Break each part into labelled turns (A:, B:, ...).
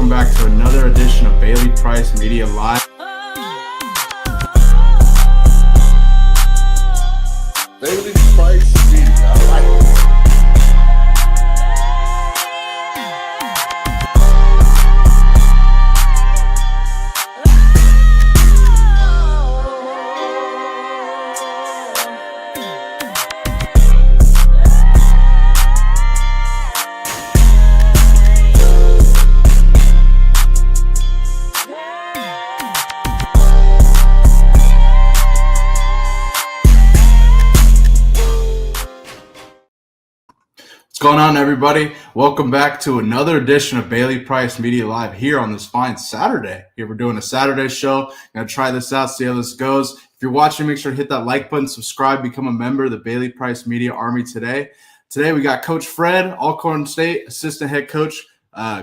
A: welcome back to another edition of Bailey Price Media Live.
B: Bailey Price Media, I like it.
A: What's going on, everybody? Welcome back to another edition of Bailey Price Media Live here on this fine Saturday. Here we're doing a Saturday show. Gonna try this out, see how this goes. If you're watching, make sure to hit that like button, subscribe, become a member of the Bailey Price Media Army today. Today we got Coach Fred, Alcorn State assistant head coach,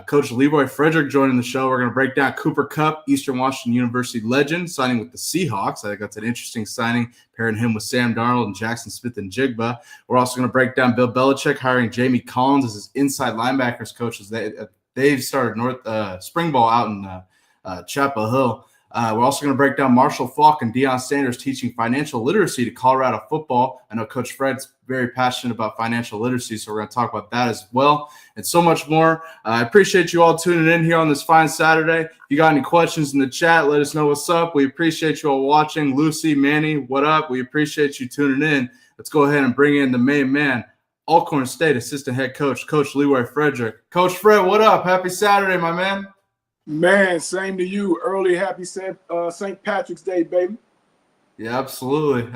A: Coach Leroy Frederick joining the show. We're going to break down Cooper Kupp, Eastern Washington University legend, signing with the Seahawks. I think that's an interesting signing, pairing him with Sam Darnold and Jackson Smith-Njigba. We're also going to break down Bill Belichick hiring Jamie Collins as his inside linebackers coach as they've started spring ball out in Chapel Hill. We're also going to break down Marshall Faulk and Deion Sanders teaching financial literacy to Colorado football. I know Coach Fred's very passionate about financial literacy, so we're going to talk about that as well and so much more. I appreciate you all tuning in here on this fine Saturday. If you got any questions in the chat, let us know what's up. We appreciate you all watching. Lucy, Manny, what up? We appreciate you tuning in. Let's go ahead and bring in the main man, Alcorn State assistant head coach, Coach Leroy Frederick. Coach Fred, what up? Happy Saturday, my man.
B: Man, same to you. Early happy St. Patrick's Day, baby.
A: Yeah, absolutely.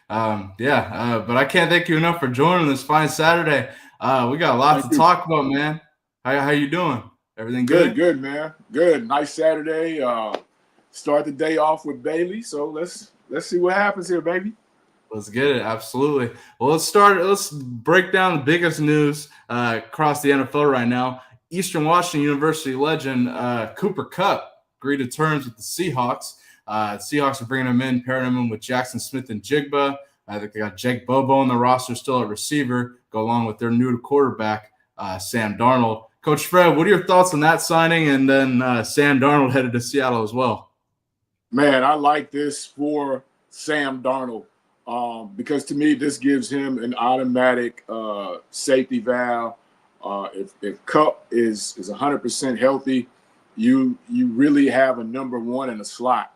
A: But I can't thank you enough for joining this fine Saturday. We got a lot to talk about, man. How you doing? Everything good?
B: Good, man. Good. Nice Saturday. Start the day off with Bailey. So let's see what happens here, baby.
A: Let's get it. Absolutely. Well, let's break down the biggest news across the NFL right now. Eastern Washington University legend Cooper Kupp agreed to terms with the Seahawks. Seahawks are bringing him in, pairing him with Jackson Smith-Njigba. I think they got Jake Bobo on the roster still at receiver, go along with their new quarterback, Sam Darnold. Coach Fred, what are your thoughts on that signing? And then Sam Darnold headed to Seattle as well.
B: Man, I like this for Sam Darnold because to me this gives him an automatic safety valve. If Kupp is 100% healthy, you really have a number one in the slot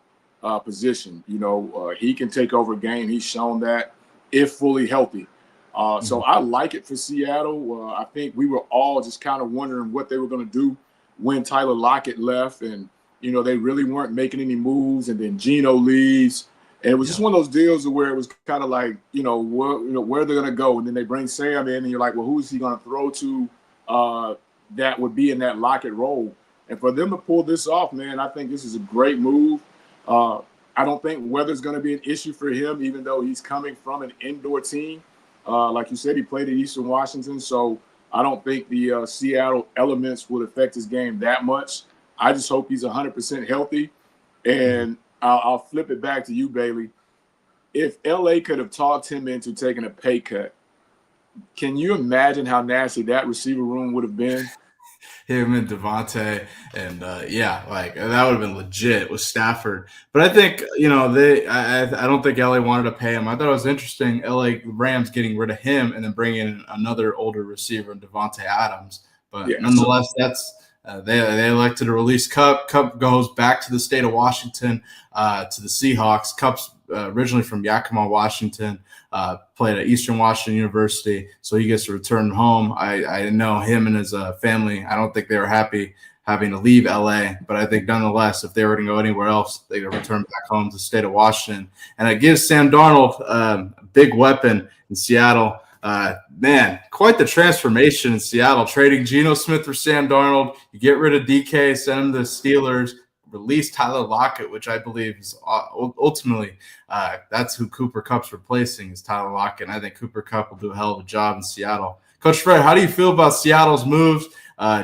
B: position. You know, he can take over a game. He's shown that if fully healthy. So I like it for Seattle. I think we were all just kind of wondering what they were going to do when Tyler Lockett left. And, you know, they really weren't making any moves. And then Geno leaves. And it was just one of those deals where it was kind of like, where they're going to go. And then they bring Sam in and you're like, well, who is he going to throw to that would be in that Lockett role? And for them to pull this off, man, I think this is a great move. I don't think weather's going to be an issue for him, even though he's coming from an indoor team. Like you said, he played at Eastern Washington, so I don't think the Seattle elements would affect his game that much. I just hope he's 100% healthy. And I'll flip it back to you, Bailey. If LA could have talked him into taking a pay cut, can you imagine how nasty that receiver room would have been?
A: Him and Devontae, and that would have been legit with Stafford. But I think, I don't think LA wanted to pay him. I thought it was interesting, LA Rams getting rid of him and then bringing in another older receiver, Devontae Adams. But nonetheless, that's they elected to release Kupp. Kupp goes back to the state of Washington, to the Seahawks. Kupp's originally from Yakima, Washington, played at Eastern Washington University, so he gets to return home. I know him and his family, I don't think they were happy having to leave LA, but I think nonetheless, if they were going to go anywhere else, they could return back home to the state of Washington. And it gives Sam Darnold a big weapon in Seattle. Man, quite the transformation in Seattle, trading Geno Smith for Sam Darnold. You get rid of DK, send him to the Steelers, release Tyler Lockett, which I believe is ultimately that's who Cooper Kupp's replacing is Tyler Lockett. And I think Cooper Kupp will do a hell of a job in Seattle. Coach Fred, how do you feel about Seattle's moves?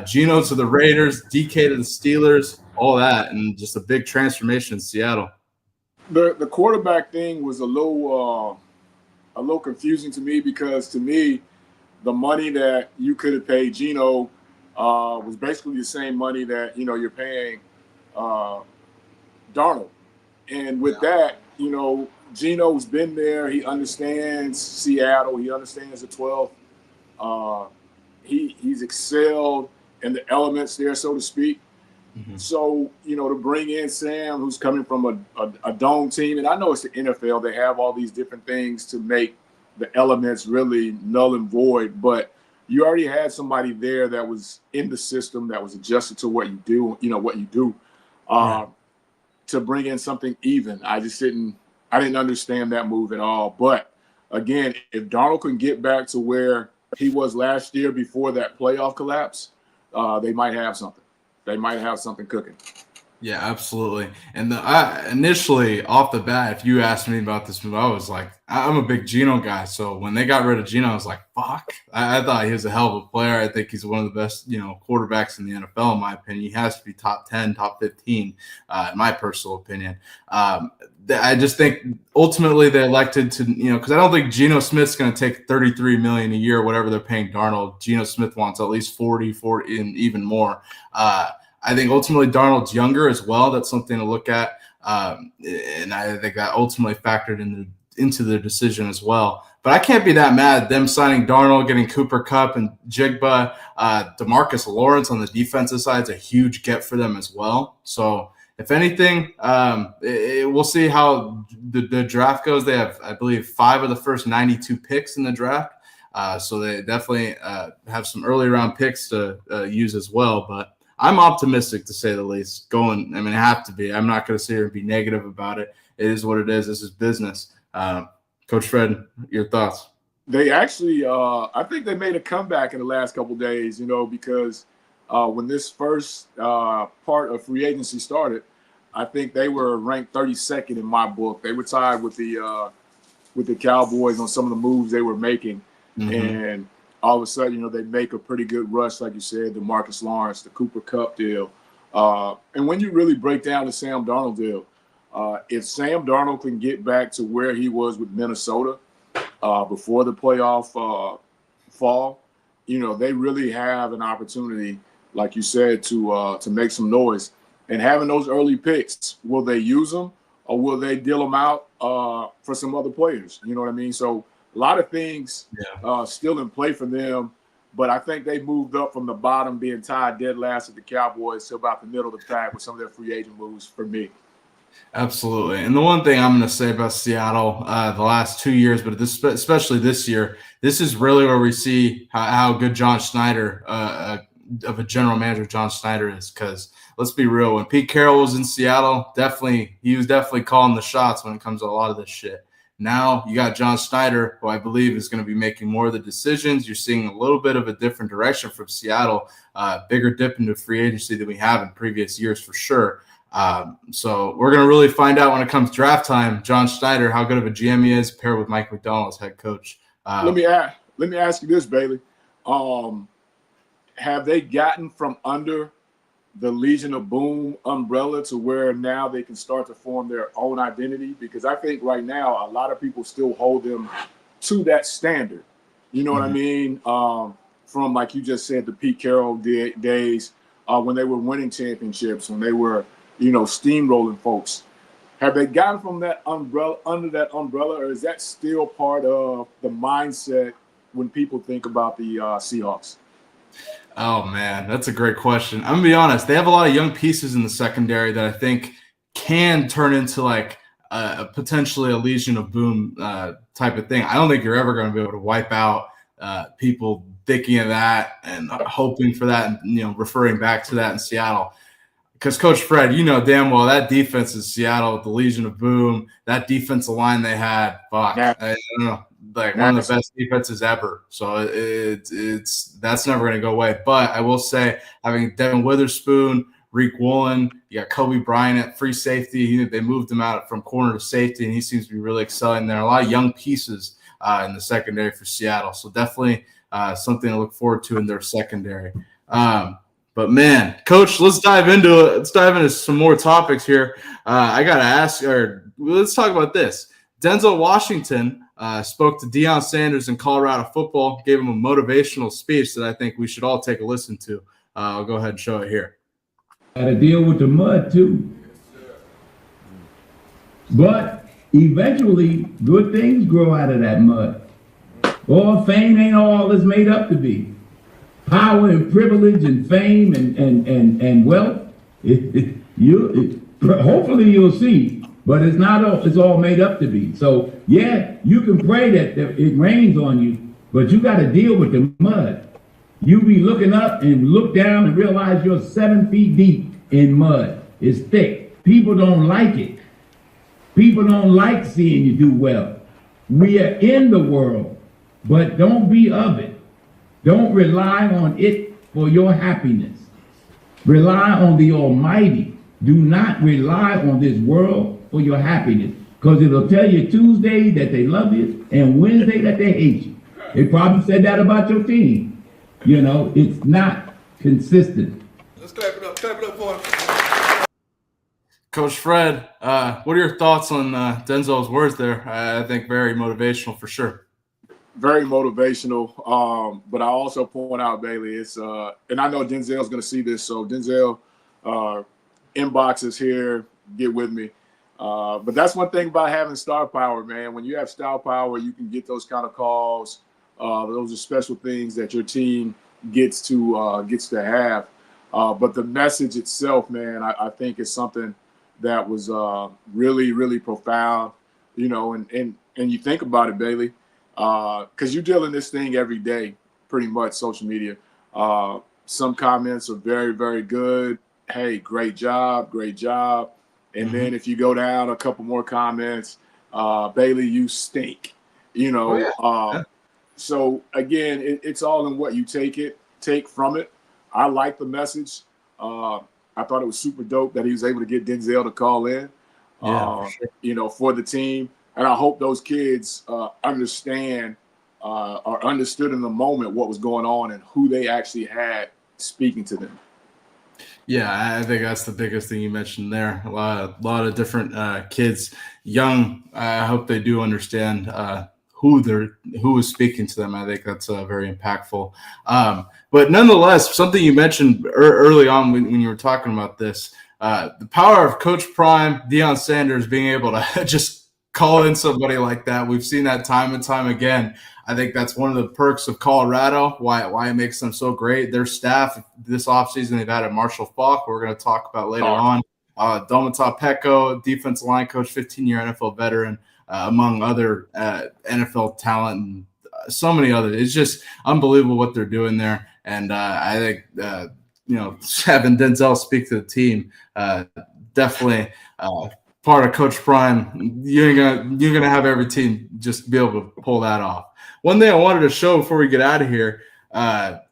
A: Geno to the Raiders, DK to the Steelers, all that, and just a big transformation in Seattle.
B: The quarterback thing was a little confusing to me because to me, the money that you could have paid Geno was basically the same money that you're paying Darnold. And with that, Geno's been there. He understands Seattle. He understands the 12th. He's excelled in the elements there, so to speak. Mm-hmm. So, to bring in Sam, who's coming from a dome team, and I know it's the NFL, they have all these different things to make the elements really null and void, but you already had somebody there that was in the system, that was adjusted to what you do,
A: Right.
B: to bring in something even. I didn't understand that move at all. But again, if Darnold can get back to where he was last year before that playoff collapse, they might have something. They might have something cooking.
A: Yeah, absolutely. And initially off the bat, if you asked me about this move, I was like, I'm a big Geno guy. So when they got rid of Geno, I was like, fuck. I thought he was a hell of a player. I think he's one of the best, quarterbacks in the NFL, in my opinion. He has to be top 10, top 15, in my personal opinion. I just think ultimately they elected to, because I don't think Geno Smith's going to take $33 million a year, whatever they're paying Darnold. Geno Smith wants at least 40, and even more. I think ultimately Darnold's younger as well. That's something to look at. And I think that ultimately factored into the decision as well. But I can't be that mad at them signing Darnold, getting Cooper Kupp and Jigba. DeMarcus Lawrence on the defensive side is a huge get for them as well. So if anything, we'll see how the draft goes. They have, I believe, 5 of the first 92 picks in the draft. So they definitely have some early round picks to use as well. But I'm optimistic, to say the least. I have to be. I'm not going to sit here and be negative about it. It is what it is. This is business. Coach Fred, your thoughts?
B: They actually, I think they made a comeback in the last couple of days, because when this first part of free agency started, I think they were ranked 32nd in my book. They were tied with the Cowboys on some of the moves they were making. Mm-hmm. And all of a sudden, they make a pretty good rush, like you said, the Marcus Lawrence, the Cooper Kupp deal. And when you really break down the Sam Darnold deal, if Sam Darnold can get back to where he was with Minnesota before the playoff fall, they really have an opportunity, like you said, to make some noise. And having those early picks, will they use them or will they deal them out for some other players? You know what I mean? So a lot of things still in play for them, but I think they moved up from the bottom, being tied dead last at the Cowboys, to about the middle of the pack with some of their free agent moves for me.
A: Absolutely. And the one thing I'm going to say about Seattle the last 2 years, but especially this year, this is really where we see how good John Schneider, of a general manager John Schneider is. Because let's be real, when Pete Carroll was in Seattle, he was definitely calling the shots when it comes to a lot of this shit. Now you got John Schneider, who I believe is going to be making more of the decisions. You're seeing a little bit of a different direction from Seattle, bigger dip into free agency than we have in previous years for sure. So we're going to really find out when it comes draft time, John Schneider, how good of a GM he is paired with Mike McDonald as head coach.
B: Let me ask you this, Bailey. Have they gotten from under the Legion of Boom umbrella to where now they can start to form their own identity? Because I think right now a lot of people still hold them to that standard. You know what I mean? From, like you just said, the Pete Carroll days when they were winning championships, when they were, steamrolling folks. Have they gotten from that umbrella, under that umbrella, or is that still part of the mindset when people think about the Seahawks?
A: Oh, man, that's a great question. I'm going to be honest. They have a lot of young pieces in the secondary that I think can turn into like potentially a Legion of Boom type of thing. I don't think you're ever going to be able to wipe out people thinking of that and hoping for that and, referring back to that in Seattle. Because Coach Fred, damn well that defense in Seattle with the Legion of Boom, that defensive line they had, fuck, I don't know. Like one of the best defenses ever. So that's never going to go away. But I will say, having Devin Witherspoon, Reek Woolen, you got Kobe Bryant at free safety. They moved him out from corner to safety, and he seems to be really excelling there. A lot of young pieces in the secondary for Seattle. So definitely something to look forward to in their secondary. But man, Coach, let's dive into it. Let's dive into some more topics here. I got to ask, or let's talk about this. Denzel Washington spoke to Deion Sanders in Colorado Football, gave him a motivational speech that I think we should all take a listen to. I'll go ahead and show it here.
C: Got to deal with the mud too. But eventually, good things grow out of that mud. All fame ain't all it's made up to be. Power and privilege and fame and wealth, hopefully you'll see, but it's not all, it's all made up to be. So yeah, you can pray that it rains on you, but you got to deal with the mud. You be looking up and look down and realize you're 7 feet deep in mud. It's thick. People don't like it. People don't like seeing you do well. We are in the world, but don't be of it. Don't rely on it for your happiness. Rely on the Almighty. Do not rely on this world for your happiness, because it'll tell you Tuesday that they love you and Wednesday that they hate you. They probably said that about your team. You know, it's not consistent.
D: Let's clap it up for him.
A: Coach Fred, what are your thoughts on Denzel's words there? I think very motivational for sure.
B: Very motivational. But I also point out, Bailey, it's and I know Denzel's going to see this, so Denzel, inbox is here. Get with me. But that's one thing about having star power, man. When you have star power, you can get those kind of calls. Those are special things that your team gets to have. But the message itself, man, I think is something that was really, really profound. You know, and you think about it, Bailey, because you're dealing this thing every day, pretty much, social media. Some comments are very, very good. Hey, great job, great job. And then if you go down a couple more comments, Bailey, you stink. You know. So again, it's all in what you take from it. I like the message. I thought it was super dope that he was able to get Denzel to call in, for sure. You know, for the team. And I hope those kids understand or understood in the moment what was going on and who they actually had speaking to them.
A: Yeah, I think that's the biggest thing you mentioned there. A lot of different kids, young. I hope they do understand who is speaking to them. I think that's very impactful. But nonetheless, something you mentioned early on when you were talking about this, the power of Coach Prime, Deion Sanders being able to just call in somebody like that. We've seen that time and time again. I think that's one of the perks of Colorado, why it makes them so great. Their staff this offseason, they've added Marshall Falk, we're going to talk about later on. Domata Pecco, defensive line coach, 15-year NFL veteran, among other NFL talent and so many others. It's just unbelievable what they're doing there. And I think, having Denzel speak to the team, definitely part of Coach Prime. You're gonna have every team just be able to pull that off. One thing I wanted to show before we get out of here,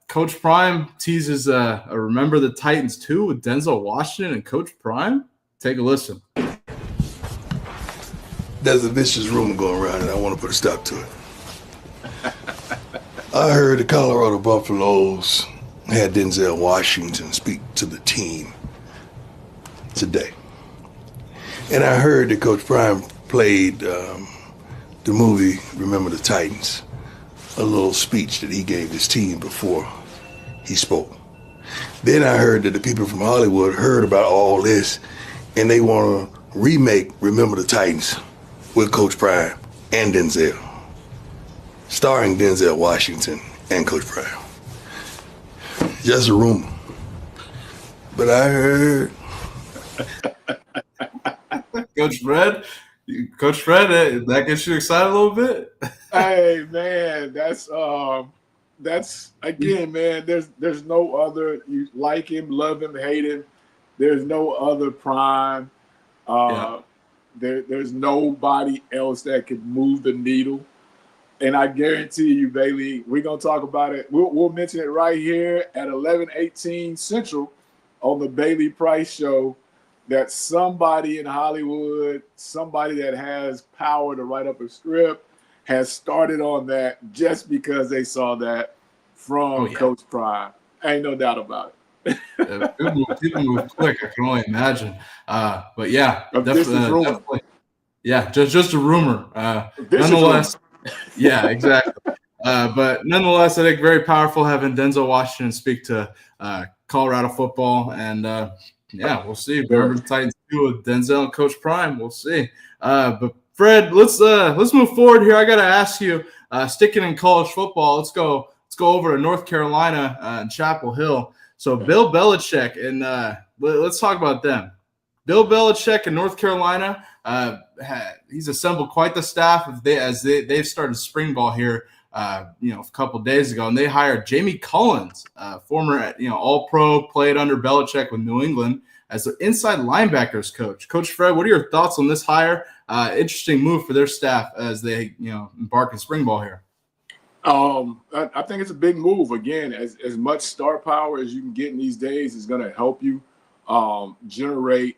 A: Coach Prime teases a Remember the Titans 2 with Denzel Washington and Coach Prime. Take a listen.
D: There's a vicious rumor going around, and I want to put a stop to it. I heard the Colorado Buffaloes had Denzel Washington speak to the team today. And I heard that Coach Prime played the movie Remember the Titans, a little speech that he gave his team before he spoke. Then I heard that the people from Hollywood heard about all this, and they want to remake Remember the Titans with Coach Prime and Denzel, starring Denzel Washington and Coach Prime. Just a rumor. But I heard.
A: Coach Fred, that gets you excited a little bit?
B: Hey man, that's again, man. There's no other. You like him, love him, hate him. There's no other Prime. There's nobody else that could move the needle. And I guarantee you, Bailey, we're gonna talk about it. We'll mention it right here at 11:18 Central on the Bailey Price Show. That somebody in Hollywood, somebody that has power to write up a script, has started on that just because they saw that from Coach Prime. Ain't no doubt about it.
A: People move quick, I can only imagine. But yeah, definitely. Yeah, just a rumor. Nonetheless, yeah, exactly. But nonetheless, I think very powerful having Denzel Washington speak to Colorado football. And yeah, we'll see.
B: Sure.
A: Remember the Titans too with Denzel and Coach Prime. We'll see. But Fred, let's move forward here. I got to ask you, sticking in college football, let's go over to North Carolina and Chapel Hill. So Bill Belichick, and let's talk about them. Bill Belichick in North Carolina, he's assembled quite the staff as they've started spring ball here, a couple of days ago, and they hired Jamie Collins, former All-Pro, played under Belichick with New England as their inside linebackers coach. Coach Fred, what are your thoughts on this hire? Interesting move for their staff as they embark in spring ball here.
B: I think it's a big move. Again, as much star power as you can get in these days is going to help you generate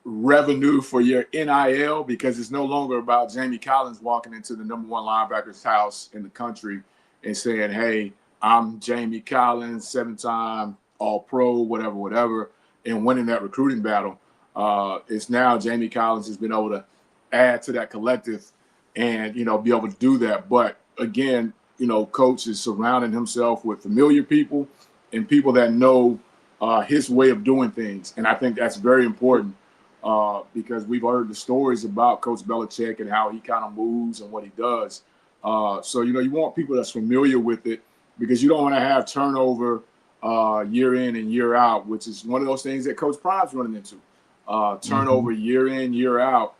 B: revenue for your NIL, because it's no longer about Jamie Collins walking into the number one linebacker's house in the country and saying, hey, I'm Jamie Collins, 7-time All-Pro, whatever, and winning that recruiting battle. It's now Jamie Collins has been able to add to that collective and, be able to do that. But again, Coach is surrounding himself with familiar people and people that know his way of doing things. And I think that's very important because we've heard the stories about Coach Belichick and how he kind of moves and what he does. So, you want people that's familiar with it, because you don't want to have turnover year in and year out, which is one of those things that Coach Prime's running into. Turnover year in, year out.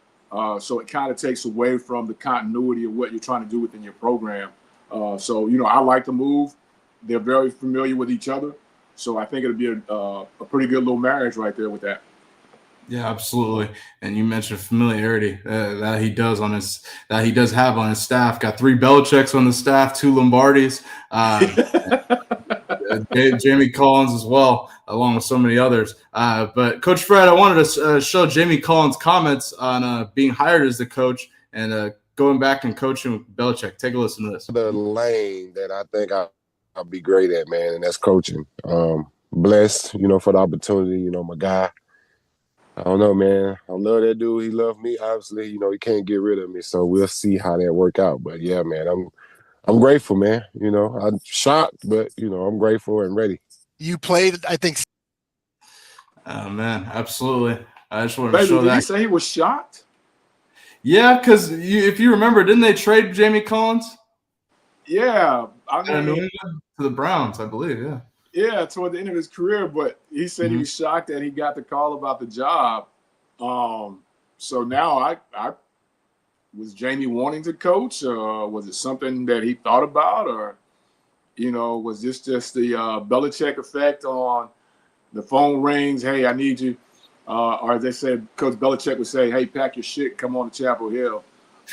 B: So it kind of takes away from the continuity of what you're trying to do within your program. So, I like the move. They're very familiar with each other. So I think it'll be a pretty good little marriage right there with that.
A: Yeah, absolutely. And you mentioned familiarity that he does have on his staff. Got 3 Belichicks on the staff, 2 Lombardis, Jamie Collins as well, along with so many others. But Coach Fred, I wanted to show Jamie Collins' comments on being hired as the coach and going back and coaching with Belichick. Take a listen to this.
E: The lane that I think I'll be great at, man, and that's coaching. Blessed, for the opportunity, my guy. I don't know, man. I love that dude. He loved me. Obviously, he can't get rid of me. So we'll see how that work out. But yeah, man, I'm grateful, man. I'm shocked, but I'm grateful and ready.
F: You played, I think.
A: Oh man, absolutely. I just wanted to show
B: Did
A: that.
B: he say he was shocked?
A: Yeah, because if you remember, didn't they trade Jamie Collins?
B: Yeah,
A: New England to the Browns, I believe. Yeah.
B: Yeah, toward the end of his career, but he said he was shocked that he got the call about the job. So now I was Jamie wanting to coach, or was it something that he thought about, or was this just the Belichick effect on the phone rings? Hey, I need you. Or as they said, Coach Belichick would say, hey, pack your shit, come on to Chapel Hill.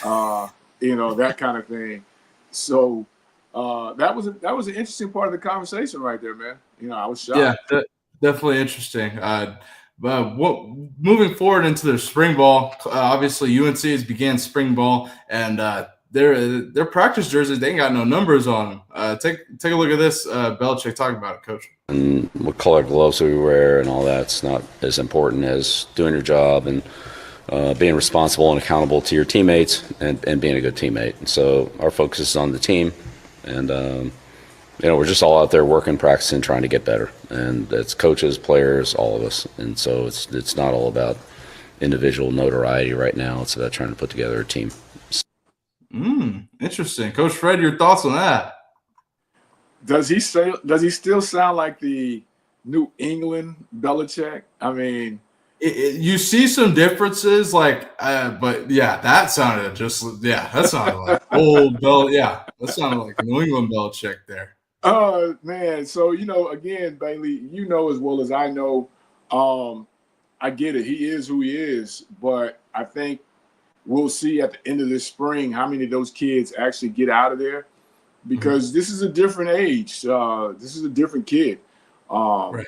B: That kind of thing. So that was an interesting part of the conversation right there, man. I was shocked.
A: Yeah, definitely interesting. But moving forward into their spring ball, obviously UNC has began spring ball, and their practice jerseys, they ain't got no numbers on them. Take a look at this. Belichick talking about it, Coach.
G: And what color gloves we wear and all that's not as important as doing your job and being responsible and accountable to your teammates and being a good teammate. And so our focus is on the team, and we're just all out there working, practicing, trying to get better. And it's coaches, players, all of us. And so it's not all about individual notoriety right now. It's about trying to put together a team.
A: Interesting. Coach Fred, your thoughts on that?
B: Does he still sound like the New England Belichick? I mean,
A: you see some differences, but yeah, that sounded like old Bell. Yeah, that sounded like New England Belichick there.
B: Oh man, so again, Bailey, as well as I know, I get it. He is who he is, but I think we'll see at the end of this spring how many of those kids actually get out of there, because this is a different age. This is a different kid. Right.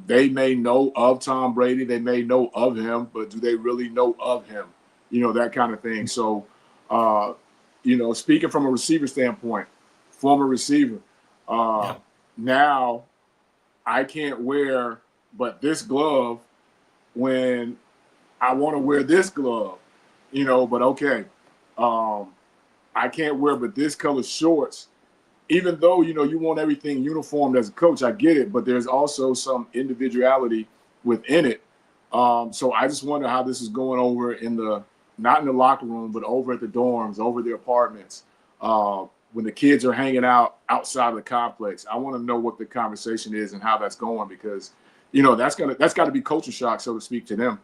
B: They may know of Tom Brady, they may know of him, but do they really know of him? That kind of thing. So, speaking from a receiver standpoint, former receiver, now I can't wear but this glove when I want to wear this glove, but okay. I can't wear but this color shorts even though, you want everything uniformed as a coach, I get it, but there's also some individuality within it. So I just wonder how this is going over not in the locker room, but over at the dorms, over the apartments, when the kids are hanging out outside of the complex. I want to know what the conversation is and how that's going, because, that's got to be culture shock, so to speak, to them.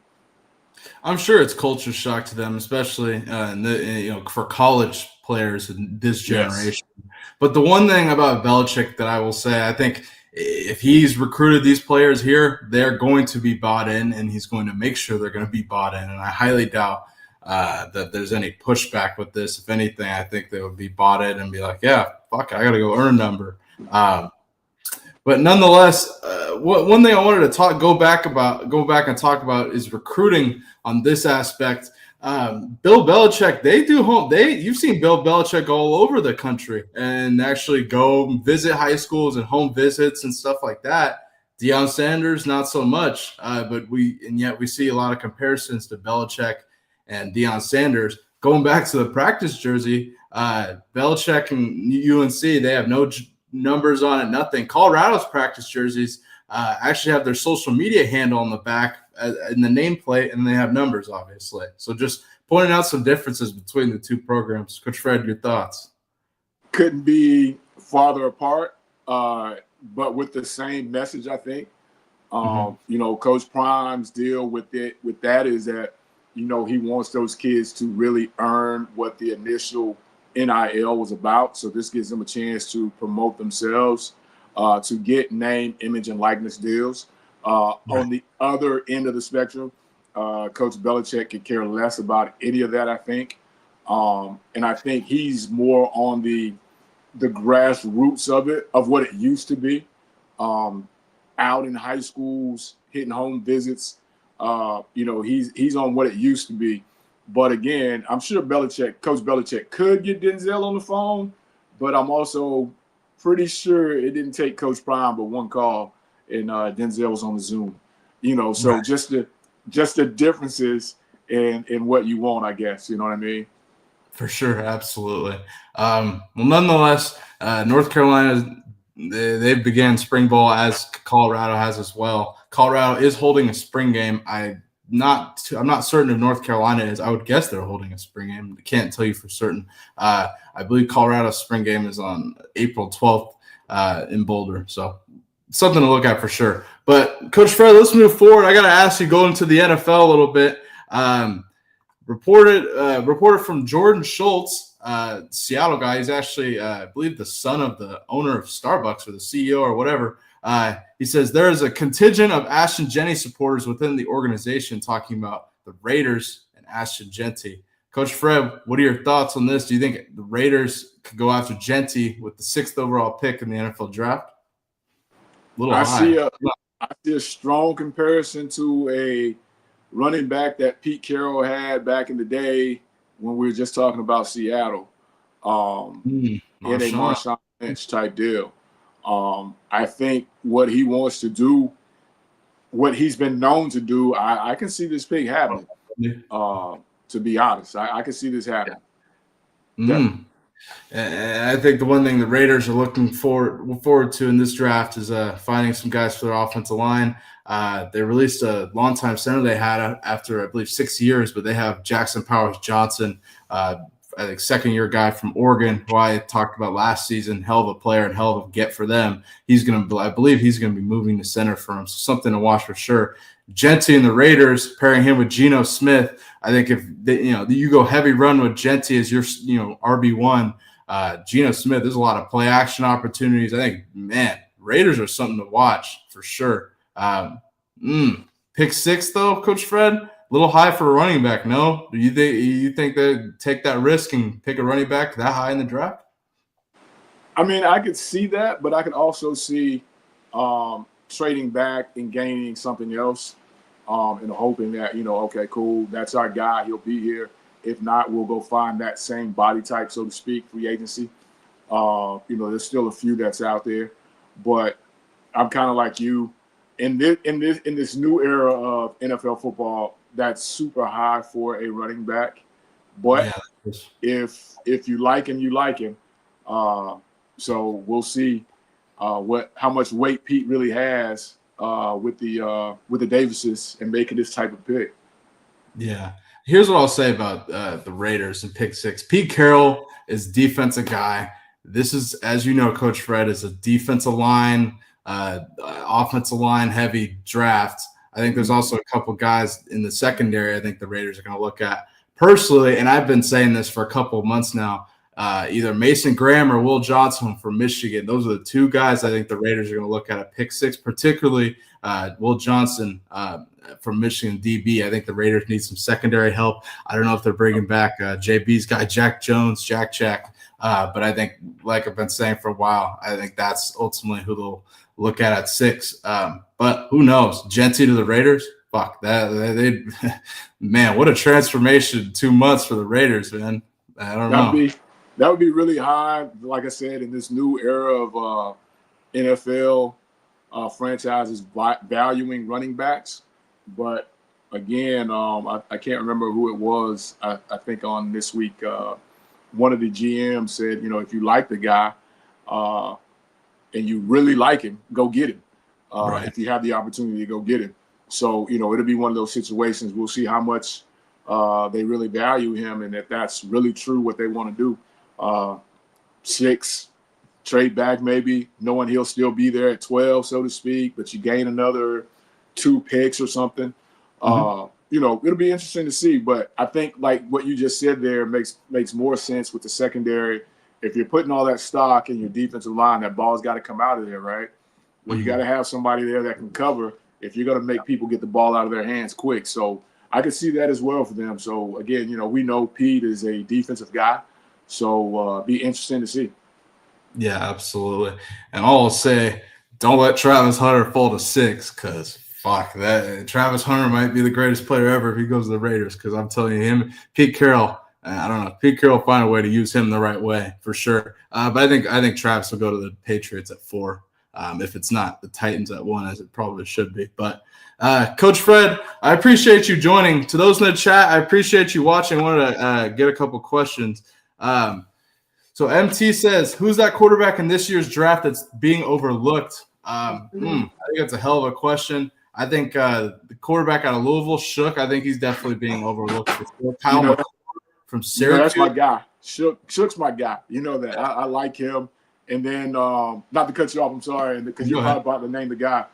A: I'm sure it's culture shock to them, especially for college players in this generation. Yes. But the one thing about Belichick that I will say, I think if he's recruited these players here, they're going to be bought in, and he's going to make sure they're going to be bought in. And I highly doubt that there's any pushback with this. If anything, I think they would be bought in and be like, yeah, fuck it, I got to go earn a number. But nonetheless, one thing I wanted to go back and talk about is recruiting on this aspect. Bill Belichick, you've seen Bill Belichick all over the country and actually go visit high schools and home visits and stuff like that. Deion Sanders, not so much, but yet we see a lot of comparisons to Belichick and Deion Sanders. Going back to the practice jersey, Belichick and UNC, they have no numbers on it, nothing. Colorado's practice jerseys actually have their social media handle on the back in the nameplate, and they have numbers, obviously. So just pointing out some differences between the two programs. Coach Fred, your thoughts?
B: Couldn't be farther apart, but with the same message, I think. Coach Prime's deal with that is that, he wants those kids to really earn what the initial NIL was about. So this gives them a chance to promote themselves, to get name, image, and likeness deals. On the other end of the spectrum, Coach Belichick could care less about any of that, I think. And I think he's more on the grassroots of what it used to be, out in high schools, hitting home visits. He's on what it used to be. But again, I'm sure Coach Belichick could get Denzel on the phone, but I'm also pretty sure it didn't take Coach Prime but one call, and Denzel was on the Zoom. So right. just the differences in what you want, I guess. You know what I mean?
A: For sure, absolutely. Well, nonetheless, North Carolina, they began spring ball as Colorado has as well. Colorado is holding a spring game. I'm not certain if North Carolina is. I would guess they're holding a spring game. I can't tell you for certain. I believe Colorado's spring game is on April 12th in Boulder. So something to look at for sure. But Coach Fred, let's move forward. I got to ask you, going to the NFL a little bit. Reported from Jordan Schultz, Seattle guy. He's actually, I believe, the son of the owner of Starbucks or the CEO or whatever. He says there is a contingent of Ashton Jenney supporters within the organization talking about the Raiders and Ashton Jenney. Coach Fred, what are your thoughts on this? Do you think the Raiders could go after Jenney with the 6th overall pick in the NFL draft?
B: I see a strong comparison to a running back that Pete Carroll had back in the day when we were just talking about Seattle, in a Marshawn Lynch type deal. I think what he wants to do, what he's been known to do, I can see this pick happening. To be honest, I can see this happening.
A: I think the one thing the Raiders are looking forward to in this draft is finding some guys for their offensive line. They released a longtime center they had after, I believe, 6 years, but they have Jackson Powers Johnson, I think second-year guy from Oregon, who I talked about last season, hell of a player and hell of a get for them. I believe he's going to be moving to center for him, so something to watch for sure. Jenney and the Raiders, pairing him with Geno Smith. I think if you go heavy run with Jenney as your RB1, Geno Smith, there's a lot of play action opportunities. I think, man, Raiders are something to watch for sure. Pick 6 though, Coach Fred, a little high for a running back. No, do you think they take that risk and pick a running back that high in the draft?
B: I mean, I could see that, but I could also see trading back and gaining something else, and hoping that, okay, cool, that's our guy, he'll be here. If not, we'll go find that same body type, so to speak, free agency. There's still a few that's out there, but I'm kind of like you. In this new era of NFL football, that's super high for a running back. But if you like him, you like him. So we'll see how much weight Pete really has with the Davises and making this type of pick.
A: Yeah. Here's what I'll say about the Raiders and pick 6. Pete Carroll is defensive guy. This is, as you know, Coach Fred, is a defensive line, offensive line heavy draft. I think there's also a couple guys in the secondary I think the Raiders are going to look at. Personally, and I've been saying this for a couple of months now, either Mason Graham or Will Johnson from Michigan. Those are the 2 guys I think the Raiders are going to look at pick 6, particularly Will Johnson from Michigan DB. I think the Raiders need some secondary help. I don't know if they're bringing back JB's guy, Jack Jones, Jack. But I think, like I've been saying for a while, I think that's ultimately who they'll look at 6. But who knows? Genty to the Raiders? Fuck that. Man, what a transformation 2 months for the Raiders, man. I don't know.
B: That would be really high, like I said, in this new era of NFL franchises valuing running backs. But again, I can't remember who it was. I think on this week, one of the GMs said, if you like the guy and you really like him, go get him.
A: Right.
B: If you have the opportunity to go get him. So, it'll be one of those situations. We'll see how much they really value him and if that's really true what they want to do. 6, trade back maybe, knowing he'll still be there at 12, so to speak, but you gain another 2 picks or something. It'll be interesting to see. But I think like what you just said there makes more sense with the secondary. If you're putting all that stock in your defensive line, that ball's got to come out of there, right? Well, you got to have somebody there that can cover if you're going to make people get the ball out of their hands quick. So I could see that as well for them. So, again, we know Pete is a defensive guy. So be interesting to see.
A: Yeah, absolutely. And I'll say, don't let Travis Hunter fall to 6 because fuck that. Travis Hunter might be the greatest player ever if he goes to the Raiders because I'm telling you, him, Pete Carroll, I don't know. Pete Carroll will find a way to use him the right way for sure. But I think Travis will go to the Patriots at 4. If it's not the Titans at 1, as it probably should be. But Coach Fred, I appreciate you joining. To those in the chat, I appreciate you watching. I wanted to get a couple questions. So MT says, who's that quarterback in this year's draft that's being overlooked? I think that's a hell of a question. I think the quarterback out of Louisville, Shook, I think he's definitely being overlooked. Kyle McCord from Syracuse.
B: That's my guy. Shook's my guy. You know that. I like him. And then, not to cut you off, I'm sorry, because you're probably about to name the guy.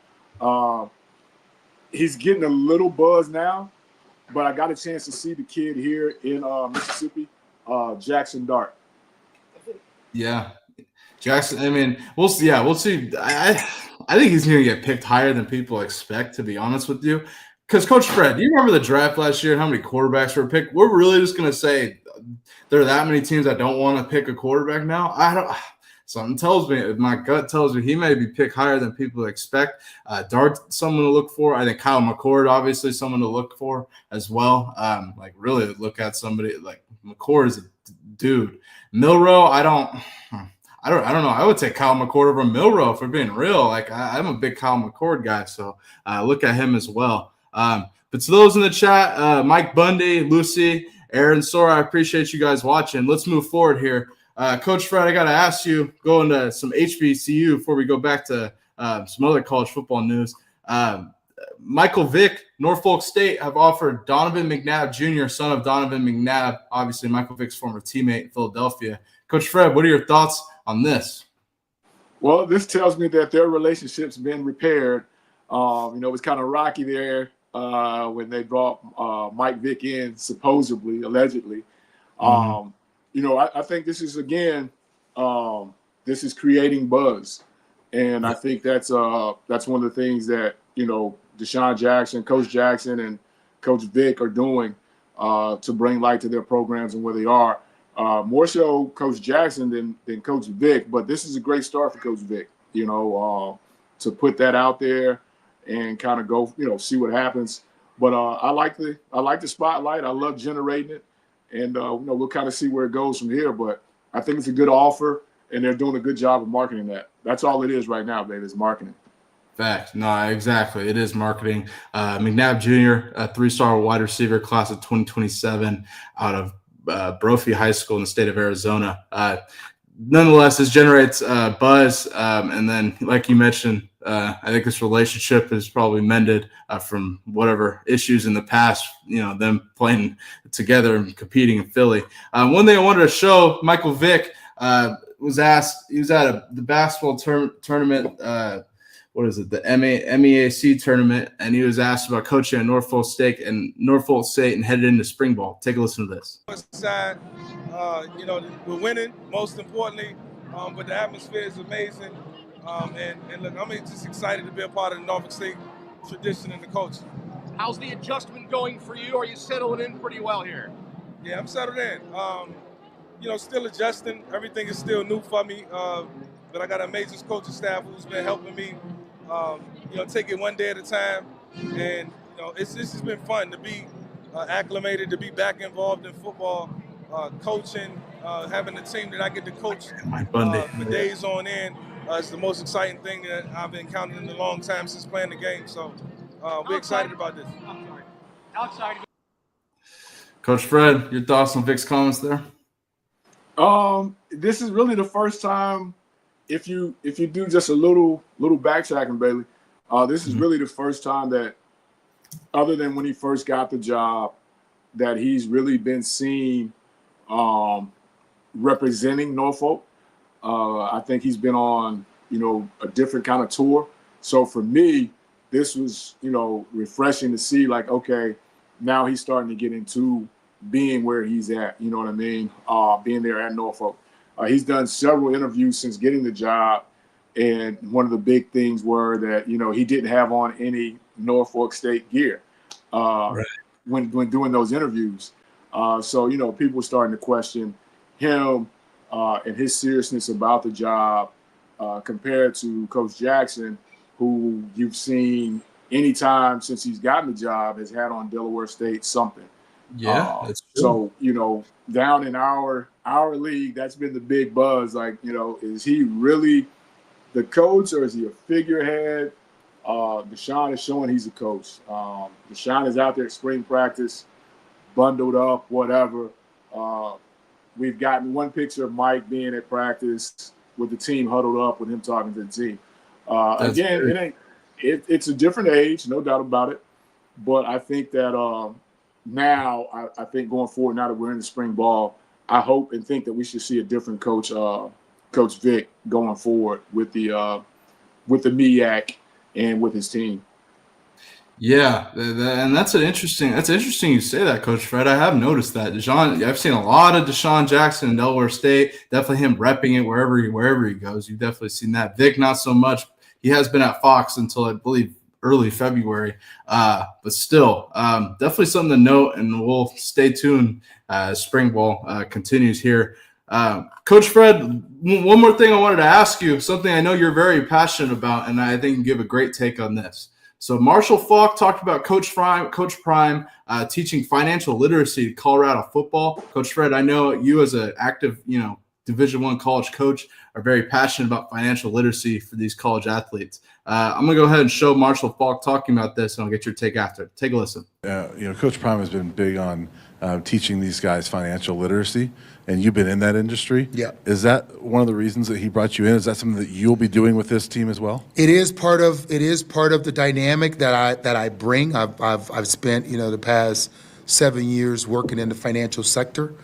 B: He's getting a little buzz now, but I got a chance to see the kid here in Mississippi, Jackson Dart.
A: Yeah. Jackson, I mean, we'll see. Yeah, we'll see. I think he's going to get picked higher than people expect, to be honest with you. Because, Coach Fred, do you remember the draft last year and how many quarterbacks were picked? We're really just going to say there are that many teams that don't want to pick a quarterback now? I don't – something tells me, my gut tells me he may be picked higher than people expect. Dart, someone to look for. I think Kyle McCord, obviously, someone to look for as well. Really look at somebody like McCord is a dude. Milroe, I don't know. I would take Kyle McCord over Milroe, if we're being real. I'm a big Kyle McCord guy, so look at him as well. But to those in the chat, Mike Bundy, Lucy, Aaron, Sora, I appreciate you guys watching. Let's move forward here. Coach Fred, I got to ask you, go into some HBCU before we go back to some other college football news. Michael Vick, Norfolk State, have offered Donovan McNabb Jr., son of Donovan McNabb, obviously Michael Vick's former teammate in Philadelphia. Coach Fred, what are your thoughts on this?
B: Well, this tells me that their relationship's been repaired. It was kind of rocky there when they brought Mike Vick in, supposedly, allegedly. I think this is, again, this is creating buzz. And I think that's one of the things that, Deshaun Jackson, Coach Jackson, and Coach Vick are doing to bring light to their programs and where they are. More so Coach Jackson than Coach Vick, but this is a great start for Coach Vick, to put that out there and kind of go, see what happens. But I like the spotlight. I love generating it. And, we'll kind of see where it goes from here. But I think it's a good offer, and they're doing a good job of marketing that. That's all it is right now, baby, is marketing.
A: Fact. No, exactly. It is marketing. McNabb Jr., a 3-star wide receiver, class of 2027 out of Brophy High School in the state of Arizona. nonetheless, this generates buzz. And then, like you mentioned, I think this relationship is probably mended from whatever issues in the past, them playing together and competing in Philly. One thing I wanted to show, Michael Vick was asked, he was at the basketball tournament, what is it, the MEAC tournament, and he was asked about coaching at Norfolk State and headed into spring ball. Take a listen to this.
F: Side, we're winning, most importantly, but the atmosphere is amazing. And look, I'm just excited to be a part of the Norfolk State tradition and the culture.
H: How's the adjustment going for you? Are you settling in pretty well here?
F: Yeah, I'm settled in. Still adjusting. Everything is still new for me, but I got an amazing coaching staff who's been helping me, take it one day at a time. And, it's just been fun to be acclimated, to be back involved in football, coaching, having a team that I get to coach for days on end. It's the most exciting thing that I've encountered in a long time since playing the game. So we're excited about this.
H: Outside.
A: Coach Fred, your thoughts on Vic's comments there?
B: This is really the first time, if you do just a little backtracking, Bailey, this is really the first time that, other than when he first got the job, that he's really been seen representing Norfolk. I think he's been on, a different kind of tour. So for me, this was, refreshing to see, like, okay, now he's starting to get into being where he's at, you know what I mean? Being there at Norfolk. He's done several interviews since getting the job. And one of the big things were that, he didn't have on any Norfolk State gear when doing those interviews. So, people were starting to question him and his seriousness about the job compared to Coach Jackson, who you've seen anytime since he's gotten the job has had on Delaware State something.
A: Yeah, that's true.
B: So, down in our league, that's been the big buzz. Like, is he really the coach or is he a figurehead? Deshaun is showing he's a coach. Deshaun is out there at spring practice, bundled up, whatever. We've gotten one picture of Mike being at practice with the team huddled up with him talking to the team. Again, it's a different age, no doubt about it. But I think that now, I think going forward, now that we're in the spring ball, I hope and think that we should see a different coach, Coach Vic, going forward with the MEAC and with his team.
A: Yeah, and that's interesting you say that, Coach Fred. I have noticed that. I've seen a lot of Deshaun Jackson in Delaware State. Definitely him repping it wherever he goes. You've definitely seen that. Vic, not so much. He has been at Fox until, I believe, early February. But still, definitely something to note, and we'll stay tuned as spring ball continues here. Coach Fred, one more thing I wanted to ask you, something I know you're very passionate about, and I think you give a great take on this. So Marshall Faulk talked about Coach Prime teaching financial literacy to Colorado football. Coach Fred, I know you as an active, Division I college coach are very passionate about financial literacy for these college athletes. I'm going to go ahead and show Marshall Faulk talking about this, and I'll get your take after. Take a listen.
I: Coach Prime has been big on teaching these guys financial literacy, and you've been in that industry.
J: Yeah.
I: Is that one of the reasons that he brought you in? Is that something that you'll be doing with this team as well?
J: It is part of the dynamic that I bring. I've spent the past 7 years working in the financial sector,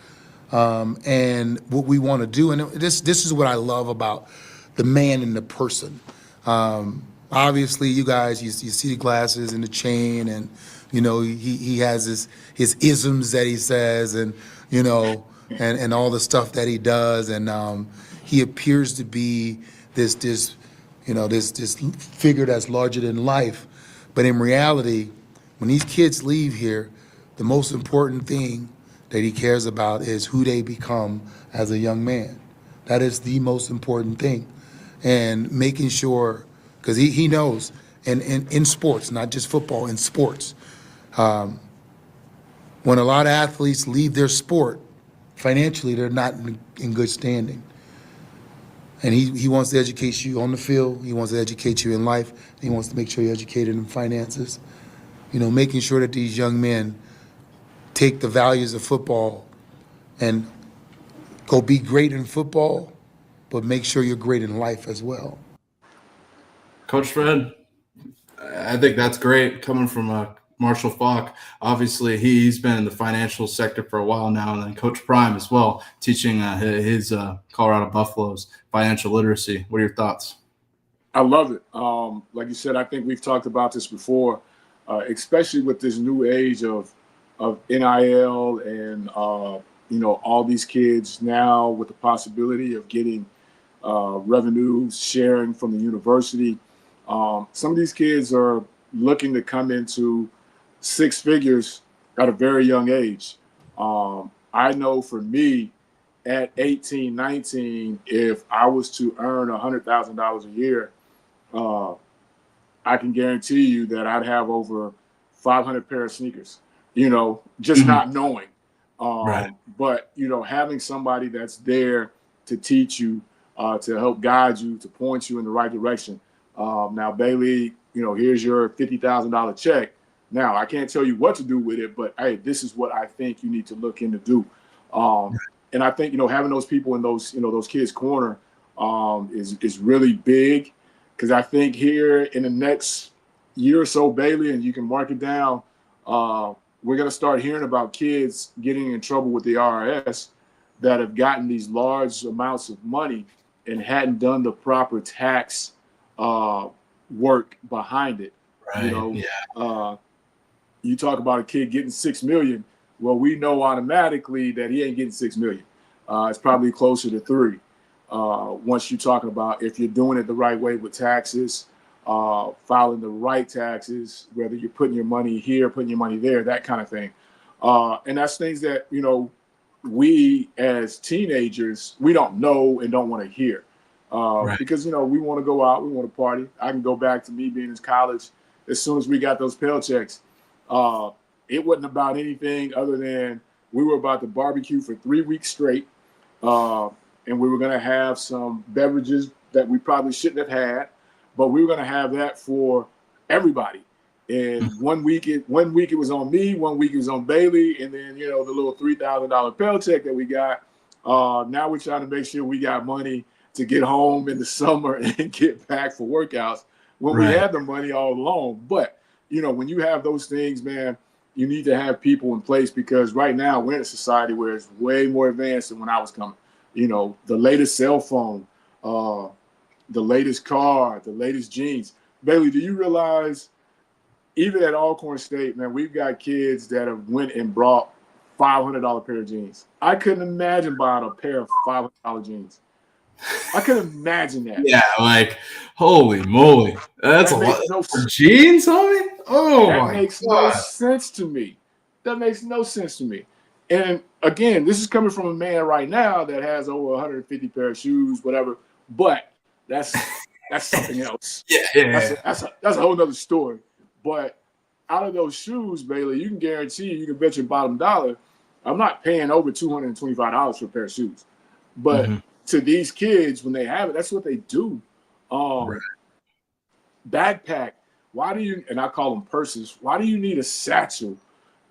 J: and what we want to do, and this is what I love about the man and the person. Obviously, you guys, you see the glasses and the chain, and he has his isms that he says, and and all the stuff that he does, and he appears to be this figure that's larger than life. But in reality, when these kids leave here, the most important thing that he cares about is who they become as a young man. That is the most important thing, and making sure, because he knows, and in sports, not just football, in sports, when a lot of athletes leave their sport, financially they're not in good standing. And he wants to educate you on the field. He wants to educate you in life. He wants to make sure you're educated in finances. Making sure that these young men take the values of football and go be great in football but make sure you're great in life as well.
A: Coach Fred, I think that's great coming from Marshall Falk. Obviously, he's been in the financial sector for a while now, and then Coach Prime as well, teaching his Colorado Buffaloes financial literacy. What are your thoughts?
B: I love it. Like you said, I think we've talked about this before, especially with this new age of NIL and all these kids now with the possibility of getting revenue sharing from the university. Some of these kids are looking to come into six figures at a very young age. I know for me, at 18, 19, if I was to earn $100,000 a year, I can guarantee you that I'd have over 500 pair of sneakers, just not knowing.
A: Right.
B: But, having somebody that's there to teach you, to help guide you, to point you in the right direction. Now, Bailey, here's your $50,000 check. Now, I can't tell you what to do with it, but, hey, this is what I think you need to look in to do. And I think, having those people in those kids' corner is really big, because I think here in the next year or so, Bailey, and you can mark it down, we're going to start hearing about kids getting in trouble with the IRS that have gotten these large amounts of money and hadn't done the proper tax work behind it.
A: Right.
B: You talk about a kid getting $6 million. Well, we know automatically that he ain't getting $6 million. It's probably closer to $3 million. Once you're talking about if you're doing it the right way with taxes, filing the right taxes, whether you're putting your money here, putting your money there, that kind of thing. And that's things that, we as teenagers, we don't know and don't want to hear.
A: Right.
B: Because, we want to go out, we want to party. I can go back to me being in college. As soon as we got those Pell checks, it wasn't about anything other than we were about to barbecue for 3 weeks straight. And we were going to have some beverages that we probably shouldn't have had, but we were going to have that for everybody. And 1 week it was on me, 1 week it was on Bailey, and then, the little $3,000 Pell check that we got. Now we're trying to make sure we got money to get home in the summer and get back for workouts when we had the money all along. But, when you have those things, man, you need to have people in place, because right now we're in a society where it's way more advanced than when I was coming. The latest cell phone, the latest car, the latest jeans. Bailey, do you realize even at Alcorn State, man, we've got kids that have went and brought $500 pair of jeans. I couldn't imagine buying a pair of $500 jeans. I couldn't imagine that.
A: Yeah, like, holy moly. That's a lot. For jeans, homie? Oh,
B: that makes no sense to me. That makes no sense to me. And again, this is coming from a man right now that has over 150 pair of shoes, whatever. But that's something else. That's a whole nother story. But out of those shoes, Bailey, you can guarantee, you can bet your bottom dollar, I'm not paying over $225 for a pair of shoes. But to these kids, when they have it, that's what they do. Backpack. Why do you, and I call them purses, why do you need a satchel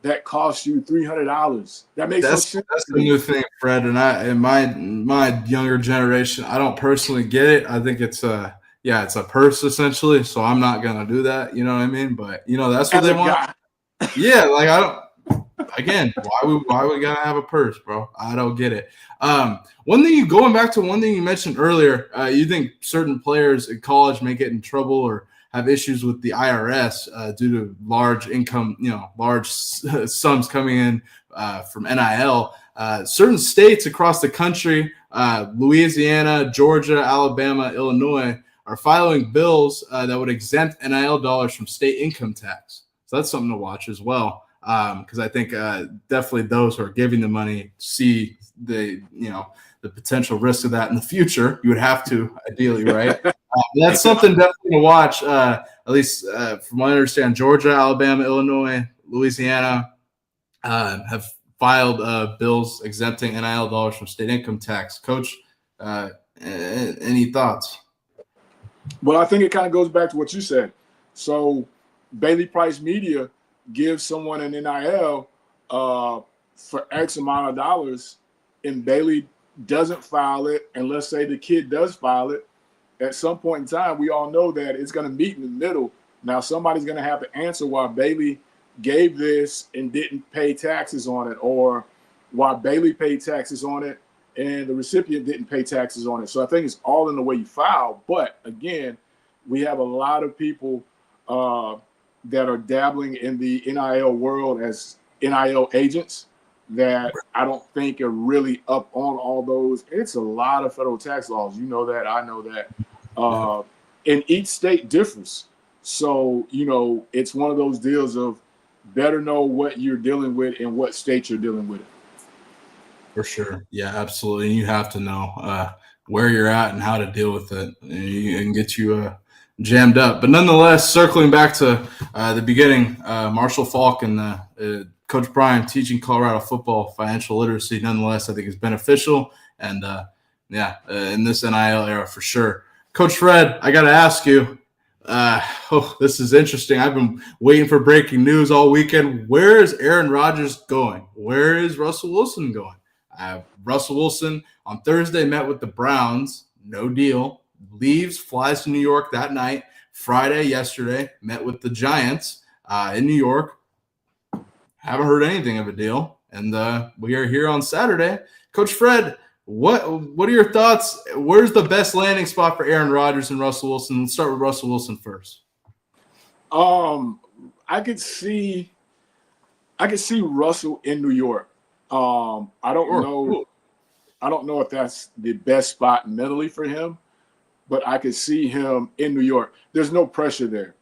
B: that costs you $300? That makes no sense.
A: That's the new thing, Fred. And in my younger generation, I don't personally get it. I think it's a purse essentially. So I'm not gonna do that. You know what I mean? But that's what they want. Yeah, like I don't. Again, why we gotta have a purse, bro? I don't get it. Going back to one thing you mentioned earlier, you think certain players in college may get in trouble or have issues with the IRS due to large income, large sums coming in from NIL. Certain states across the country, Louisiana, Georgia, Alabama, Illinois, are filing bills that would exempt NIL dollars from state income tax. So that's something to watch as well. Because I think definitely those who are giving the money see the potential risk of that in the future. You would have to, ideally, right? That's something definitely to watch. At least from what I understand, Georgia, Alabama, Illinois, Louisiana have filed bills exempting NIL dollars from state income tax. Coach, any thoughts?
B: Well, I think it kind of goes back to what you said. So Bailey Price Media gives someone an NIL for X amount of dollars, and Bailey doesn't file it, and let's say the kid does file it, at some point in time, we all know that it's going to meet in the middle. Now, somebody's going to have to answer why Bailey gave this and didn't pay taxes on it, or why Bailey paid taxes on it and the recipient didn't pay taxes on it. So I think it's all in the way you file. But again, we have a lot of people that are dabbling in the NIL world as NIL agents that I don't think are really up on all those. It's a lot of federal tax laws. You know that. I know that. And each state differs. So, it's one of those deals of better know what you're dealing with and what state you're dealing with.
A: For sure. Yeah, absolutely. And you have to know where you're at and how to deal with it and get you jammed up. But nonetheless, circling back to the beginning, Marshall Falk and Coach Brian teaching Colorado football financial literacy, nonetheless, I think is beneficial. And, in this NIL era for sure. Coach Fred, I got to ask you, this is interesting. I've been waiting for breaking news all weekend. Where is Aaron Rodgers going? Where is Russell Wilson going? Russell Wilson on Thursday met with the Browns. No deal. Leaves, flies to New York that night. Friday, yesterday, met with the Giants in New York. Haven't heard anything of a deal. And we are here on Saturday. Coach Fred, what are your thoughts? Where's the best landing spot for Aaron Rodgers and Russell Wilson? Let's start with Russell Wilson first.
B: I could see Russell in New York. I don't know if that's the best spot mentally for him, but I could see him in New York. There's no pressure there.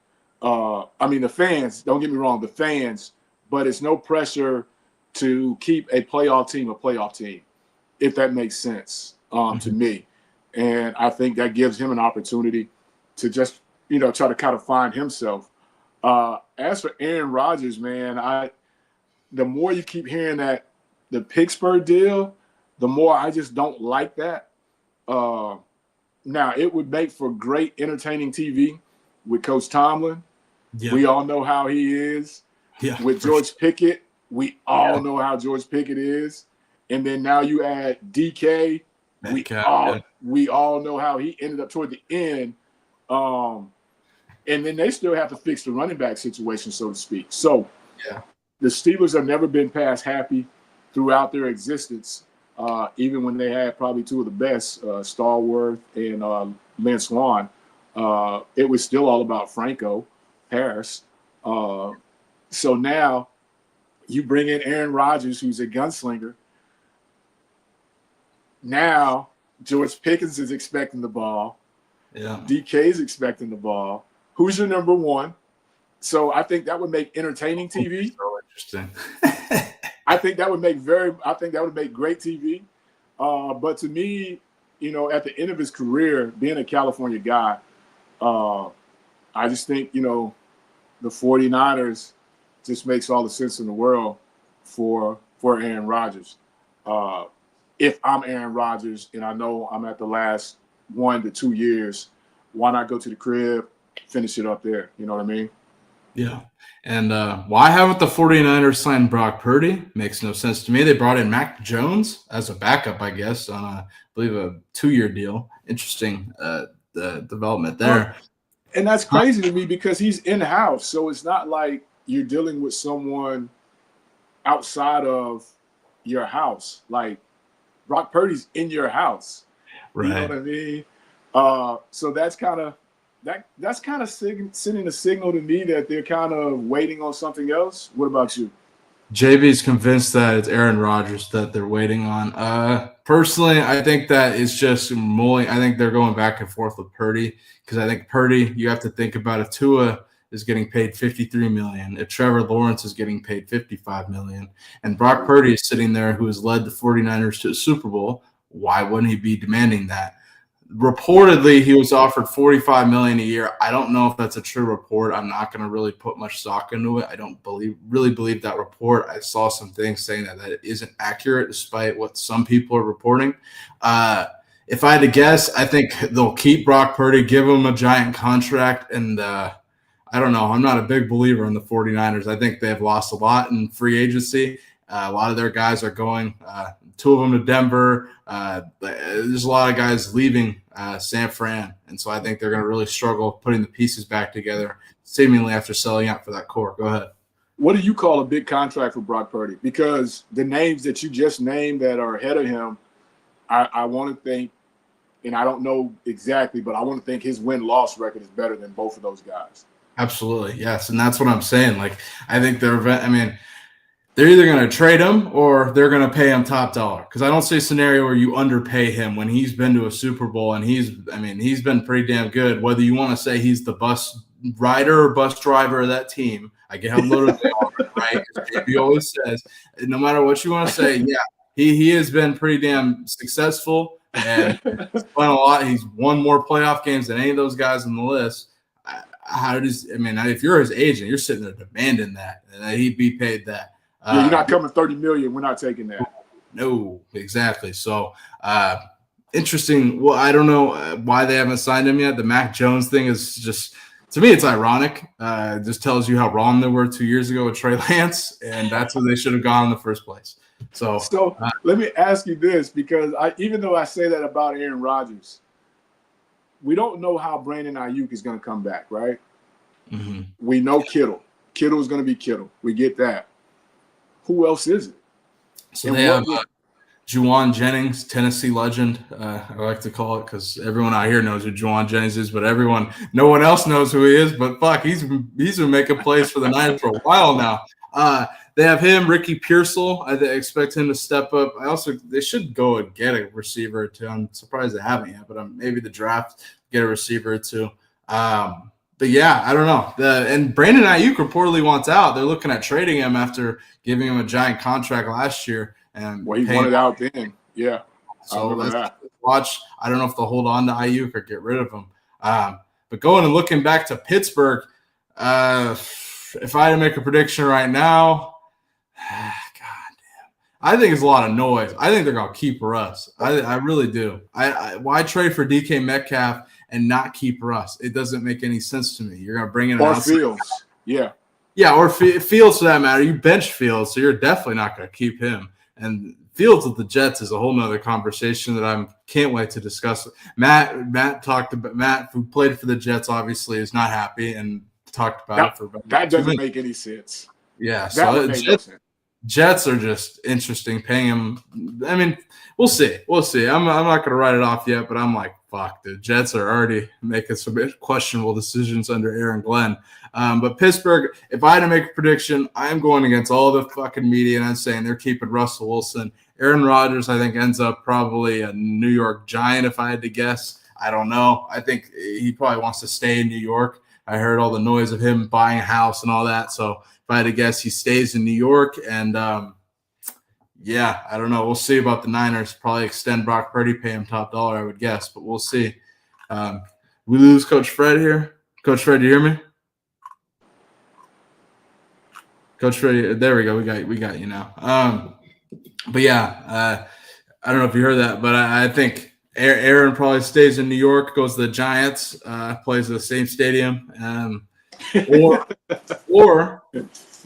B: The fans, don't get me wrong, the fans, but it's no pressure to keep a playoff team, if that makes sense to me. And I think that gives him an opportunity to just, try to kind of find himself. As for Aaron Rodgers, man, the more you keep hearing that the Pittsburgh deal, the more I just don't like that. Now, it would make for great entertaining TV with Coach Tomlin. Yeah. We all know how he is. Yeah, with George Pickett, we all know how George Pickett is. And then now you add DK. We all know how he ended up toward the end. And then they still have to fix the running back situation, so to speak. So the Steelers have never been past happy throughout their existence, even when they had probably two of the best, Stallworth and Lynn Swann. It was still all about Franco Harris. So now you bring in Aaron Rodgers, who's a gunslinger. Now George Pickens is expecting the ball. Yeah. DK is expecting the ball. Who's your number one? So I think that would make entertaining TV.
A: So interesting.
B: I think that would make great TV. But to me, at the end of his career, being a California guy, I just think, the 49ers just makes all the sense in the world for Aaron Rodgers. If I'm Aaron Rodgers and I know I'm at the last 1 to 2 years, why not go to the crib, finish it up there? You know what I mean?
A: Yeah. And why haven't the 49ers signed Brock Purdy? Makes no sense to me. They brought in Mac Jones as a backup, I guess, on I believe a 2-year deal. Interesting the development there.
B: And that's crazy to me because he's in-house. So it's not like you're dealing with someone outside of your house. Like Brock Purdy's in your house. Right. You know what I mean? So that's kind of sending a signal to me that they're kind of waiting on something else. What about you?
A: JB's convinced that it's Aaron Rodgers that they're waiting on. Personally, I think that it's just mulling. I think they're going back and forth with Purdy because I think Purdy, you have to think about if Tua is getting paid $53 million, if Trevor Lawrence is getting paid $55 million, and Brock Purdy is sitting there who has led the 49ers to a Super Bowl, why wouldn't he be demanding that? Reportedly, he was offered $45 million a year. I don't know if that's a true report. I'm not going to really put much stock into it. I don't really believe that report. I saw some things saying that it isn't accurate, despite what some people are reporting. If I had to guess, I think they'll keep Brock Purdy, give him a giant contract, and I don't know. I'm not a big believer in the 49ers. I think they've lost a lot in free agency. A lot of their guys are going 2 of them to Denver. There's a lot of guys leaving San Fran, and so I think they're going to really struggle putting the pieces back together, seemingly after selling out for that core. Go ahead.
B: What do you call a big contract for Brock Purdy? Because the names that you just named that are ahead of him, I want to think, and I don't know exactly, but I want to think his win-loss record is better than both of those guys.
A: Absolutely, yes, and that's what I'm saying. Like, I think they're either going to trade him or they're going to pay him top dollar, because I don't see a scenario where you underpay him when he's been to a Super Bowl and he's been pretty damn good. Whether you want to say he's the bus rider or bus driver of that team, I get how loaded they are, right? He always says, no matter what you want to say, yeah, he has been pretty damn successful and he's won a lot. He's won more playoff games than any of those guys on the list. If you're his agent, you're sitting there demanding that he'd be paid that.
B: You're not coming $30 million. We're not taking that.
A: No, exactly. So interesting. Well, I don't know why they haven't signed him yet. The Mac Jones thing is just, to me, it's ironic. It just tells you how wrong they were 2 years ago with Trey Lance, and that's where they should have gone in the first place. So
B: let me ask you this, because even though I say that about Aaron Rodgers, we don't know how Brandon Ayuk is going to come back, right?
A: Mm-hmm.
B: We know Kittle. Kittle is going to be Kittle. We get that. Who else is it?
A: So they have Juwan Jennings, Tennessee legend, I like to call it, because everyone out here knows who Juwan Jennings is, but no one else knows who he is. But fuck, he's been making plays for the Niners for a while now. They have him, Ricky Pearsall. I expect him to step up. They should go and get a receiver or two. I'm surprised they haven't yet, but maybe the draft get a receiver or two. But yeah, I don't know. And Brandon Ayuk reportedly wants out. They're looking at trading him after giving him a giant contract last year. And
B: he wanted out then. Yeah.
A: So let's watch. I don't know if they'll hold on to Ayuk or get rid of him. But going and looking back to Pittsburgh, if I had to make a prediction right now, I think it's a lot of noise. I think they're going to keep Russ. I really do. Why trade for DK Metcalf and not keep Russ? It doesn't make any sense to me. You're going to bring in
B: or Fields. Yeah.
A: Yeah, or Fields for that matter. You bench Fields, so you're definitely not going to keep him. And Fields with the Jets is a whole nother conversation that I can't wait to discuss. Matt, who played for the Jets, obviously is not happy and talked about it for about
B: that doesn't make any sense.
A: Yeah, so Jets are just interesting. Paying him, we'll see. I'm not going to write it off yet, but I'm like, fuck, the Jets are already making some questionable decisions under Aaron Glenn. But Pittsburgh, if I had to make a prediction, I'm going against all the fucking media, and I'm saying they're keeping Russell Wilson. Aaron Rodgers, I think, ends up probably a New York Giant, if I had to guess. I don't know. I think he probably wants to stay in New York. I heard all the noise of him buying a house and all that. So if I had to guess, he stays in New York. And, I don't know. We'll see about the Niners. Probably extend Brock Purdy, pay him top dollar, I would guess. But we'll see. We lose Coach Fred here. Coach Fred, do you hear me? Coach Fred, there we go. We got you now. I don't know if you heard that, but I think Aaron probably stays in New York, goes to the Giants, plays at the same stadium, or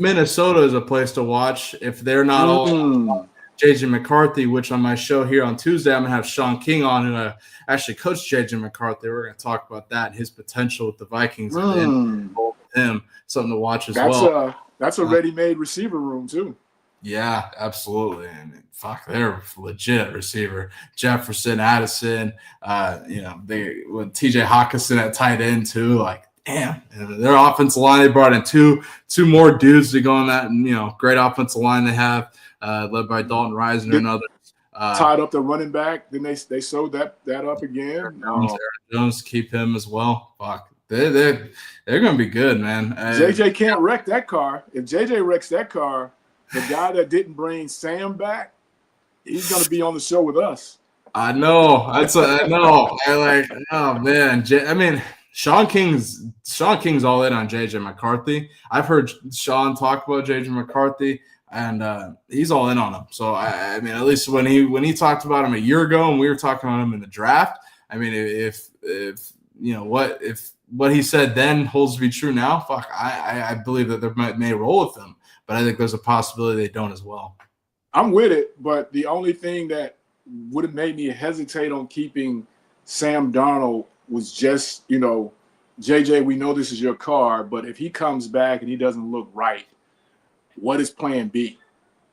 A: Minnesota is a place to watch if they're not all JJ McCarthy, which on my show here on Tuesday, I'm going to have Sean King on, and actually Coach JJ McCarthy. We're going to talk about that and his potential with the Vikings and him. Something to watch as well.
B: That's a ready-made receiver room too.
A: Yeah, absolutely. And fuck, they're legit receiver. Jefferson, Addison, they with TJ Hawkinson at tight end too. Like, damn, and their offensive line. They brought in two more dudes to go on that, and great offensive line they have, led by Dalton Risner and others.
B: Tied up the running back. Then they sewed that up again.
A: Aaron Jones, keep him as well. Fuck. They're going to be good, man.
B: JJ can't wreck that car. If JJ wrecks that car, the guy that didn't bring Sam back, he's going to be on the show with us.
A: I know. I know. Oh man. Sean King's all in on JJ McCarthy. I've heard Sean talk about JJ McCarthy, and he's all in on him. So at least when he talked about him a year ago, and we were talking about him in the draft. If what he said then holds to be true now, fuck, I believe that they may roll with him, but I think there's a possibility they don't as well.
B: I'm with it, but the only thing that would have made me hesitate on keeping Sam Darnold was just, JJ, we know this is your car, but if he comes back and he doesn't look right, what is plan B?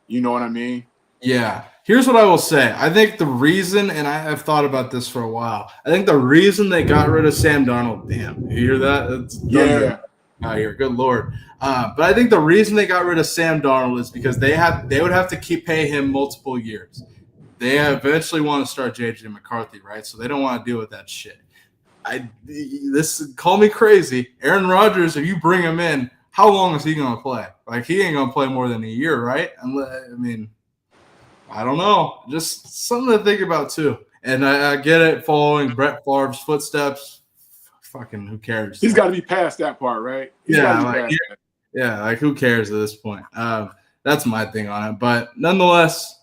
B: You know what I mean?
A: Yeah. Here's what I will say. I think the reason, and I have thought about this for a while, I think the reason they got rid of Sam Darnold, damn, you hear that? It's
B: Yeah.
A: out here. Good Lord. But I think the reason they got rid of Sam Darnold is because they would have to keep paying him multiple years. They eventually want to start J.J. McCarthy, right? So they don't want to deal with that shit. Call me crazy. Aaron Rodgers, if you bring him in, how long is he going to play? Like, he ain't going to play more than a year, right? I don't know. Just something to think about, too. And I get it, following Brett Favre's footsteps. Fucking who cares?
B: He's got to be past that part, right?
A: Like who cares at this point? That's my thing on it. But nonetheless,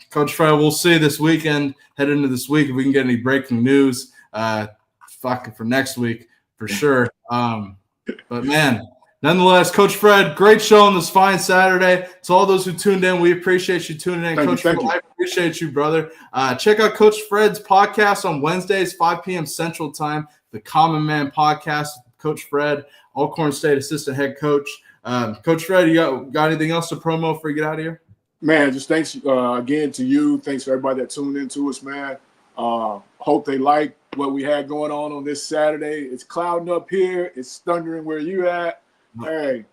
A: Coach Fred, we'll see this weekend, head into this week, if we can get any breaking news for next week for sure. But, man, nonetheless, Coach Fred, great show on this fine Saturday. To all those who tuned in, we appreciate you tuning in. Coach Fred, I appreciate you, brother. Check out Coach Fred's podcast on Wednesdays, 5 p.m. Central Time, the Common Man Podcast, Coach Fred, Alcorn State Assistant Head Coach. Coach Fred, you got anything else to promo before you get out of here?
B: Man, just thanks again to you. Thanks for everybody that tuned in to us, man. Hope they like what we had going on this Saturday. It's clouding up here. It's thundering where you at. Hey,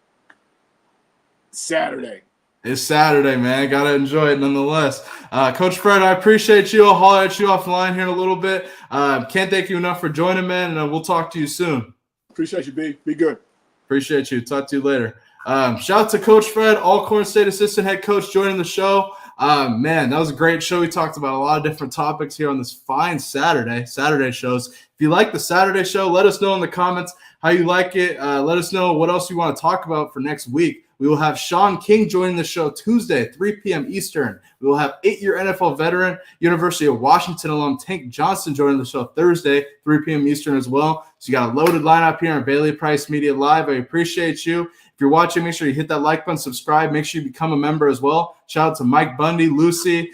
B: Saturday.
A: It's Saturday, man. Got to enjoy it nonetheless. Coach Fred, I appreciate you. I'll holler at you offline here in a little bit. Can't thank you enough for joining, man, and we'll talk to you soon.
B: Appreciate you, B. Be good.
A: Appreciate you. Talk to you later. Shout out to Coach Fred, Alcorn State Assistant Head Coach, joining the show. Man, that was a great show. We talked about a lot of different topics here on this fine Saturday shows. If you like the Saturday show, let us know in the comments how you like it. Let us know what else you want to talk about for next week. We will have Sean King joining the show Tuesday, 3 p.m. Eastern. We will have 8-year NFL veteran, University of Washington alum Tank Johnson joining the show Thursday, 3 p.m. Eastern as well. So you got a loaded lineup here on Bailey Price Media Live. I appreciate you. If you're watching, make sure you hit that like button, subscribe. Make sure you become a member as well. Shout out to Mike Bundy, Lucy,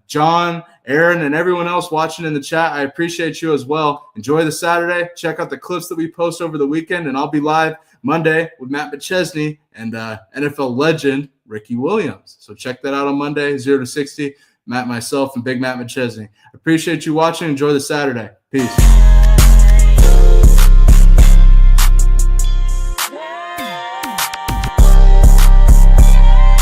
A: John, Aaron, and everyone else watching in the chat. I appreciate you as well. Enjoy the Saturday. Check out the clips that we post over the weekend, and I'll be live Monday with Matt McChesney and NFL legend Ricky Williams. So check that out on Monday, 0 to 60. Matt, myself, and Big Matt McChesney. Appreciate you watching. Enjoy the Saturday. Peace.